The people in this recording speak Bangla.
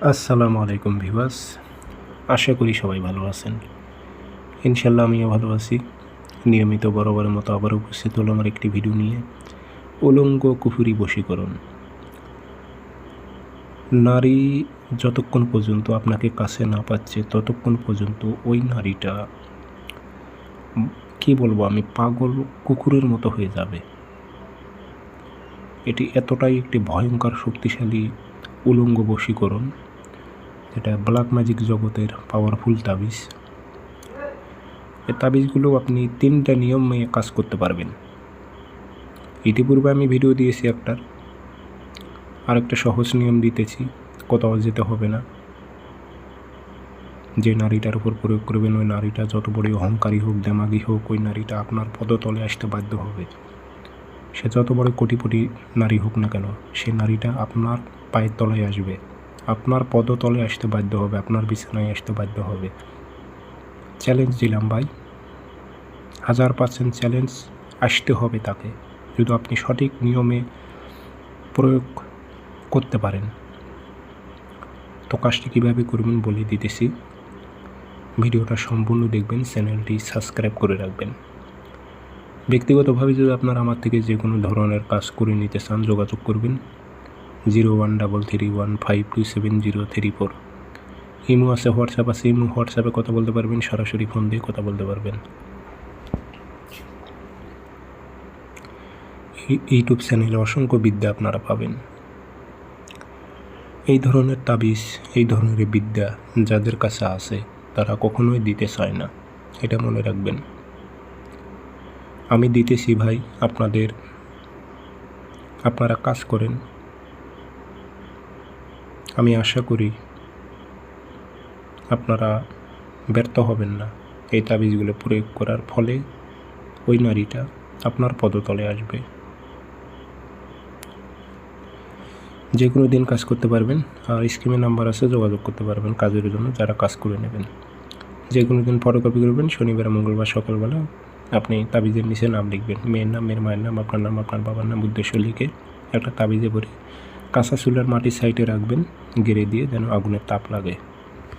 আসসালামু আলাইকুম ভিউয়ার্স, আশা করি সবাই ভালো আছেন। ইনশাল্লাহ আমিও ভালো আছি। নিয়মিত বরাবরের মতো আবার উপস্থিত হলো আমার একটি ভিডিও নিয়ে। উলঙ্গ কুফুরি বশীকরণ। নারী যতক্ষণ পর্যন্ত আপনাকে কাছে না পাচ্ছে ততক্ষণ পর্যন্ত ওই নারীটা কি বলবো আমি, পাগল কুকুরের মতো হয়ে যাবে। এটি এতটাই একটি ভয়ঙ্কর শক্তিশালী উলঙ্গ বশীকরণ, যেটা ব্ল্যাক ম্যাজিক জগতের পাওয়ারফুল তাবিজ। এই তাবিজগুলো আপনি 3টা নিয়ম মেনে কাজ করতে পারবেন। ইতিপূর্বে আমি ভিডিও দিয়েছি আরেকটা সহজ নিয়ম দিতেছি, কোথাও যেতে হবে না। যে নারীটার উপর প্রয়োগ করবেন ওই নারীটা যত বড় অহংকারী হোক, দেমাগী হোক, ওই নারীটা আপনার পদতলে আসতে বাধ্য হবে। সে যত বড় কোটিপতি নারী হোক না কেন, সে নারীটা আপনার পায়ের তলায় আসবে, আপনার পদতলে আসতে বাধ্য হবে, আপনার বিছানায় আসতে বাধ্য হবে। চ্যালেঞ্জ দিলাম ভাই, 1000% চ্যালেঞ্জ আসতে হবে তাকে, যদি আপনি সঠিক নিয়মে প্রয়োগ করতে পারেন। তো কাজটি কীভাবে করবেন বলে দিতেছি, ভিডিওটা সম্পূর্ণ দেখবেন, চ্যানেলটি সাবস্ক্রাইব করে রাখবেন। ব্যক্তিগতভাবে যদি আপনারা আমার থেকে যে কোনো ধরনের কাজ করে নিতে চান, যোগাযোগ করবেন 013315270034। ইমো আছে, হোয়াটসঅ্যাপ আছে। হোয়াটসঅ্যাপে কথা বলতে পারবেন, সরাসরি ফোন দিয়ে কথা বলতে পারবেন। ইউটিউব চ্যানেলে অসংখ্য বিদ্যা আপনারা পাবেন। এই ধরনের তাবিজ, এই ধরনের বিদ্যা যাদের কাছে আছে তারা কখনোই দিতে চায় না, এটা মনে রাখবেন। আমি দিতেছি ভাই, আপনারা কাজ করেন। আমি আশা করি আপনারা ব্যর্থ হবেন না। এই তাবিজগুলো প্রয়োগ করার ফলে ওই নারীটা আপনার পদতলে আসবে। যে কোনো দিন কাজ করতে পারবেন, আর স্ক্রিনে নাম্বার আছে, যোগাযোগ করতে পারবেন কাজের জন্য যারা কাজ করে নেবেন। যে কোনো দিন ফটোকপি করবেন, শনিবার মঙ্গলবার সকালবেলা আপনি তাবিজের নিচে নাম লিখবেন, মেয়ের নাম, মেয়ের মায়ের নাম, আপনার নাম, আপনার বাবার নাম, উদ্দেশ্য লিখে একটা তাবিজে ভরে কাঁচা চুলার মাটির সাইডে রাখবেন, গেড়ে দিয়ে যেন আগুনের তাপ লাগে।